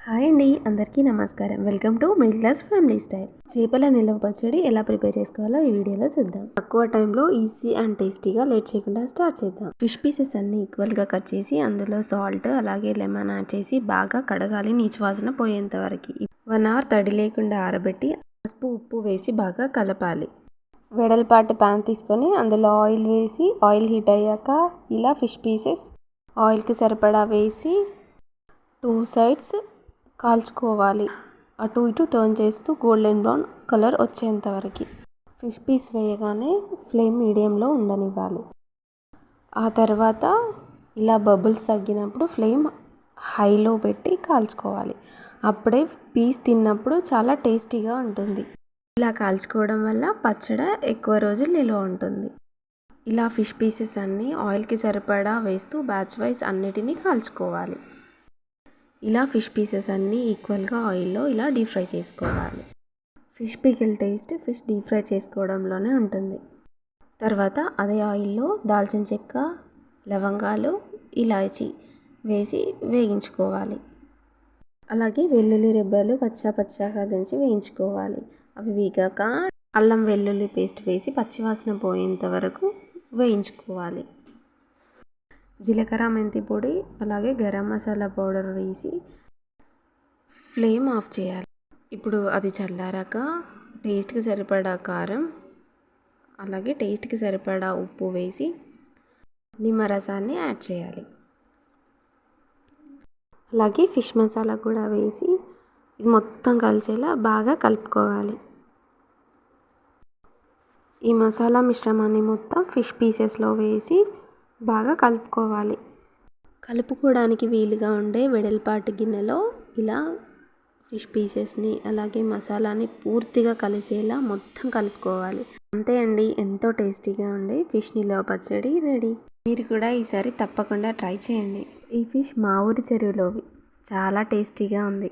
Hi అండి, అందరికీ నమస్కారం. Welcome to middle class family style. చేపల నిల్వ పచ్చడి ఎలా ప్రిపేర్ చేసుకోవాలో ఈ వీడియోలో చూద్దాం. తక్కువ టైంలో ఈజీ అండ్ టేస్టీగా లేట్ చేయకుండా స్టార్ట్ చేద్దాం. ఫిష్ పీసెస్ అన్ని ఈక్వల్గా కట్ చేసి అందులో సాల్ట్ అలాగే లెమన్ యాడ్ చేసి బాగా కడగాలి, నీచు వాసన పోయేంత వరకు. 1 అవర్ తడి లేకుండా ఆరబెట్టి పసుపు ఉప్పు వేసి బాగా కలపాలి. వెడల్పాటి ప్యాన్ తీసుకొని అందులో ఆయిల్ వేసి ఆయిల్ హీట్ అయ్యాక ఇలా ఫిష్ పీసెస్ ఆయిల్కి సరిపడా వేసి 2 సైడ్స్ కాల్చుకోవాలి. అటు ఇటు టర్న్ చేస్తూ గోల్డెన్ బ్రౌన్ కలర్ వచ్చేంత వరకు. ఫిష్ పీస్ వేయగానే ఫ్లేమ్ మీడియంలో ఉండనివ్వాలి. ఆ తర్వాత ఇలా బబుల్స్ తగ్గినప్పుడు ఫ్లేమ్ హైలో పెట్టి కాల్చుకోవాలి. అప్పుడే పీస్ తిన్నప్పుడు చాలా టేస్టీగా ఉంటుంది. ఇలా కాల్చుకోవడం వల్ల పచ్చడి ఎక్కువ రోజులు నిల్వ ఉంటుంది. ఇలా ఫిష్ పీసెస్ అన్నీ ఆయిల్కి సరిపడా వేస్తూ బ్యాచ్ వైజ్ అన్నిటినీ కాల్చుకోవాలి. ఇలా ఫిష్ పీసెస్ అన్నీ ఈక్వల్గా ఆయిల్లో ఇలా డీప్ ఫ్రై చేసుకోవాలి. Fish pickle taste fish deep fry చేసుకోవడంలోనే ఉంటుంది. తర్వాత అదే ఆయిల్లో దాల్చిన చెక్క, లవంగాలు, ఇలాచీ వేసి వేయించుకోవాలి. అలాగే వెల్లుల్లి రెబ్బలు పచ్చాగా దంచి వేయించుకోవాలి. అవి వేగాక అల్లం వెల్లుల్లి పేస్ట్ వేసి పచ్చివాసన పోయేంత వరకు వేయించుకోవాలి. జీలకర్ర, మెంతి పొడి అలాగే గరం మసాలా పౌడర్ వేసి ఫ్లేమ్ ఆఫ్ చేయాలి. ఇప్పుడు అది చల్లారాక టేస్ట్కి సరిపడా కారం అలాగే టేస్ట్కి సరిపడా ఉప్పు వేసి నిమ్మరసాన్ని యాడ్ చేయాలి. అలాగే ఫిష్ మసాలా కూడా వేసి ఇది మొత్తం కలిసేలా బాగా కలుపుకోవాలి. ఈ మసాలా మిశ్రమాన్ని మొత్తం ఫిష్ పీసెస్లో వేసి బాగా కలుపుకోవాలి. కలుపుకోవడానికి వీలుగా ఉండే వెడల్పాటి గిన్నెలో ఇలా ఫిష్ పీసెస్ని అలాగే మసాలాని పూర్తిగా కలిసేలా మొత్తం కలుపుకోవాలి. అంతే అండి, ఎంతో టేస్టీగా ఉండే ఫిష్ నిల్వ పచ్చడి రెడీ. మీరు కూడా ఈసారి తప్పకుండా ట్రై చేయండి. ఈ ఫిష్ మా ఊరి చెరువులోవి, చాలా టేస్టీగా ఉంది.